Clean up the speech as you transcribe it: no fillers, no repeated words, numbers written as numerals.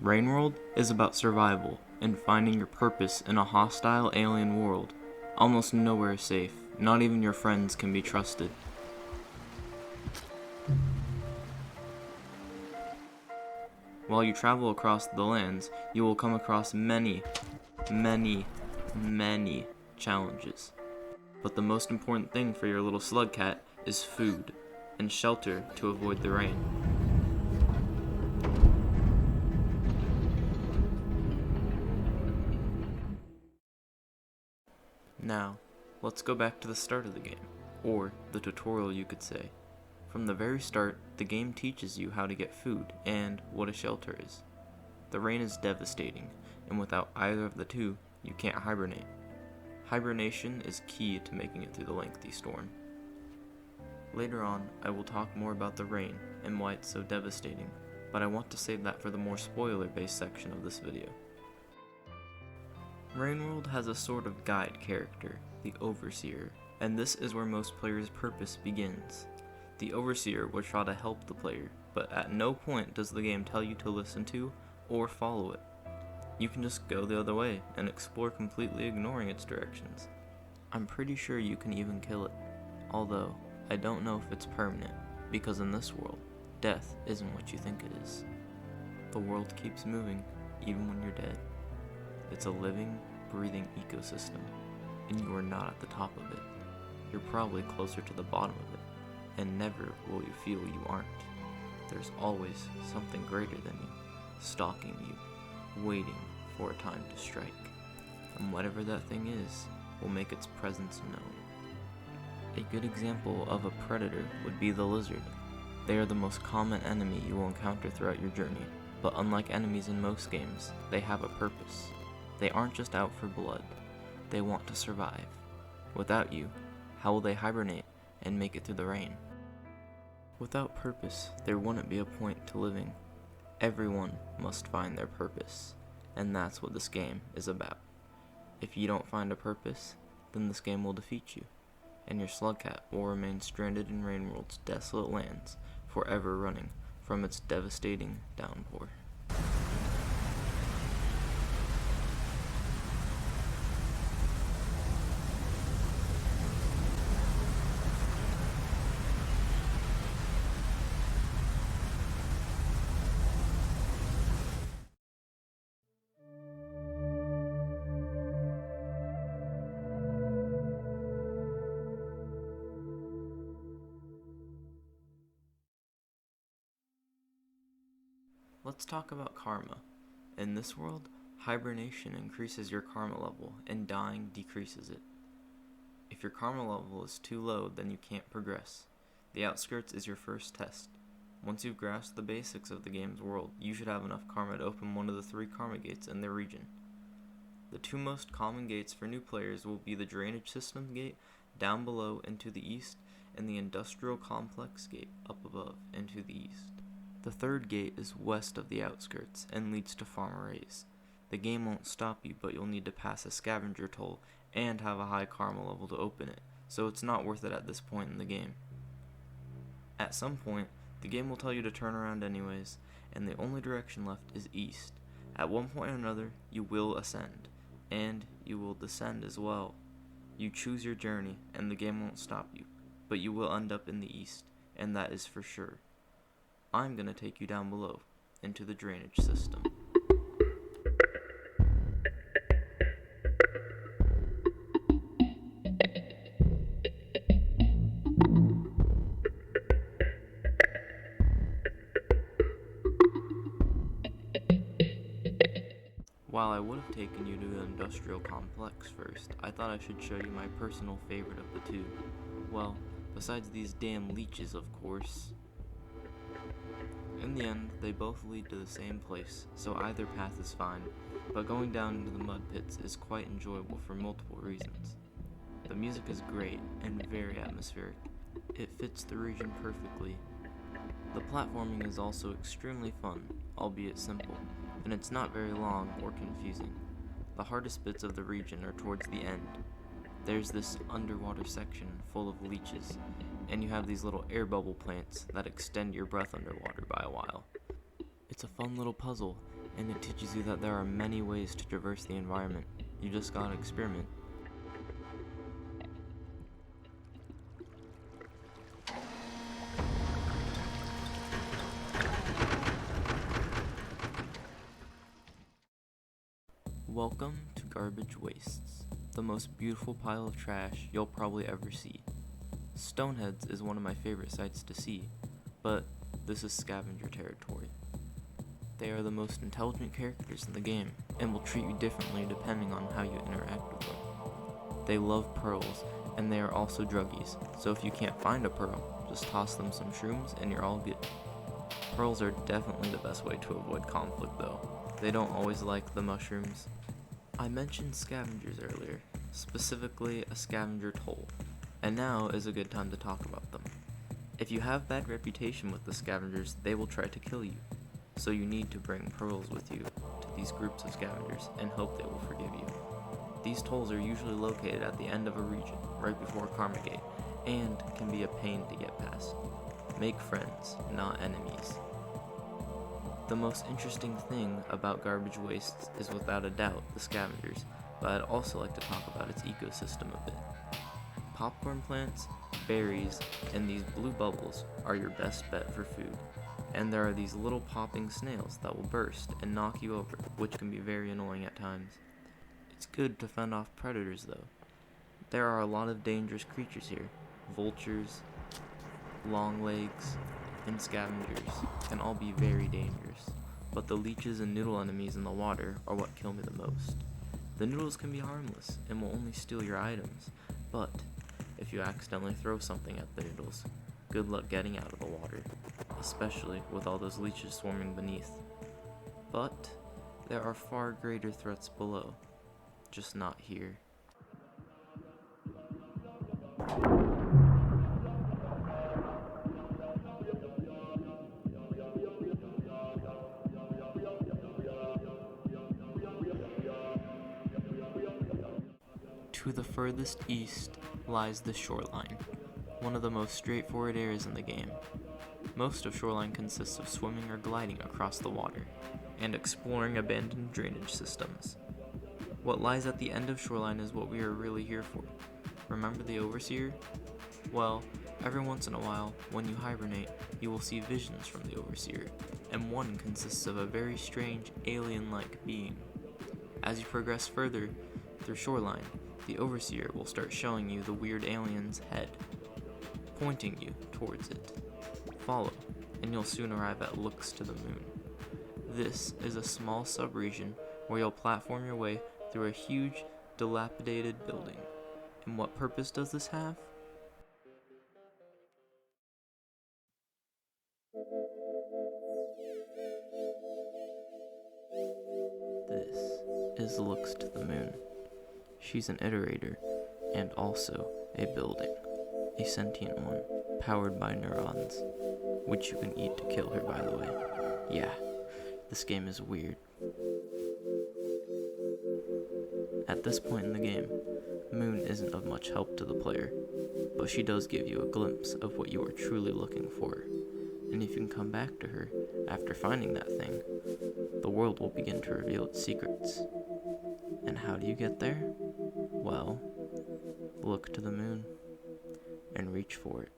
Rainworld is about survival and finding your purpose in a hostile alien world. Almost nowhere is safe, not even your friends can be trusted. While you travel across the lands, you will come across many challenges. But the most important thing for your little slug cat is food and shelter to avoid the rain. Now, let's go back to the start of the game, or the tutorial you could say. From the very start, the game teaches you how to get food and what a shelter is. The rain is devastating, and without either of the two, you can't hibernate. Hibernation is key to making it through the lengthy storm. Later on, I will talk more about the rain and why it's so devastating, but I want to save that for the more spoiler-based section of this video. Rainworld has a sort of guide character, the Overseer, and this is where most players' purpose begins. The Overseer will try to help the player, but at no point does the game tell you to listen to or follow it. You can just go the other way and explore completely ignoring its directions. I'm pretty sure you can even kill it, although I don't know if it's permanent, because in this world, death isn't what you think it is. The world keeps moving, even when you're dead. It's a living, breathing ecosystem, and you are not at the top of it. You're probably closer to the bottom of it, and never will you feel you aren't. There's always something greater than you, stalking you, waiting for a time to strike. And whatever that thing is, will make its presence known. A good example of a predator would be the lizard. They are the most common enemy you will encounter throughout your journey, but unlike enemies in most games, they have a purpose. They aren't just out for blood. They want to survive. Without you, how will they hibernate and make it through the rain? Without purpose, there wouldn't be a point to living. Everyone must find their purpose, and that's what this game is about. If you don't find a purpose, then this game will defeat you, and your slug cat will remain stranded in Rainworld's desolate lands, forever running from its devastating downpour. Let's talk about karma. In this world, hibernation increases your karma level, and dying decreases it. If your karma level is too low, then you can't progress. The outskirts is your first test. Once you've grasped the basics of the game's world, you should have enough karma to open one of the 3 karma gates in the region. The 2 most common gates for new players will be the drainage system gate down below into the east, and the industrial complex gate up above into the east. The 3rd gate is west of the outskirts and leads to Farm Arrays. The game won't stop you, but you'll need to pass a scavenger toll and have a high karma level to open it, so it's not worth it at this point in the game. At some point, the game will tell you to turn around anyways, and the only direction left is east. At one point or another, you will ascend, and you will descend as well. You choose your journey, and the game won't stop you, but you will end up in the east, and that is for sure. I'm going to take you down below, into the drainage system. While I would have taken you to the industrial complex first, I thought I should show you my personal favorite of the 2. Well, besides these damn leeches, of course. In the end, they both lead to the same place, so either path is fine, but going down into the mud pits is quite enjoyable for multiple reasons. The music is great and very atmospheric. It fits the region perfectly. The platforming is also extremely fun, albeit simple, and it's not very long or confusing. The hardest bits of the region are towards the end. There's this underwater section full of leeches, and you have these little air bubble plants that extend your breath underwater by a while. It's a fun little puzzle, and it teaches you that there are many ways to traverse the environment. You just gotta experiment. Welcome to Garbage Wastes, the most beautiful pile of trash you'll probably ever see. Stoneheads is one of my favorite sights to see, but this is scavenger territory. They are the most intelligent characters in the game, and will treat you differently depending on how you interact with them. They love pearls, and they are also druggies, so if you can't find a pearl, just toss them some shrooms and you're all good. Pearls are definitely the best way to avoid conflict though. They don't always like the mushrooms. I mentioned scavengers earlier, specifically a scavenger toll, and now is a good time to talk about them. If you have bad reputation with the scavengers, they will try to kill you, so you need to bring pearls with you to these groups of scavengers and hope they will forgive you. These tolls are usually located at the end of a region, right before Karma Gate, and can be a pain to get past. Make friends, not enemies. The most interesting thing about Garbage Wastes is without a doubt the scavengers, but I'd also like to talk about its ecosystem a bit. Popcorn plants, berries, and these blue bubbles are your best bet for food. And there are these little popping snails that will burst and knock you over, which can be very annoying at times. It's good to fend off predators though. There are a lot of dangerous creatures here. Vultures, longlegs, and scavengers can all be very dangerous, but the leeches and noodle enemies in the water are what kill me the most. The noodles can be harmless and will only steal your items, but if you accidentally throw something at the noodles, good luck getting out of the water, especially with all those leeches swarming beneath. But there are far greater threats below, just not here. To the furthest east lies the shoreline, one of the most straightforward areas in the game. Most of shoreline consists of swimming or gliding across the water, and exploring abandoned drainage systems. What lies at the end of shoreline is what we are really here for. Remember the Overseer? Well, every once in a while, when you hibernate, you will see visions from the Overseer, and one consists of a very strange alien-like being. As you progress further through shoreline, the Overseer will start showing you the weird alien's head, pointing you towards it. Follow, and you'll soon arrive at Looks to the Moon. This is a small subregion where you'll platform your way through a huge, dilapidated building. And what purpose does this have? This is Looks to the Moon. She's an iterator, and also a building. A sentient one, powered by neurons, which you can eat to kill her, by the way. Yeah, this game is weird. At this point in the game, Moon isn't of much help to the player, but she does give you a glimpse of what you are truly looking for. And if you can come back to her after finding that thing, the world will begin to reveal its secrets. And how do you get there? Well, look to the moon and reach for it.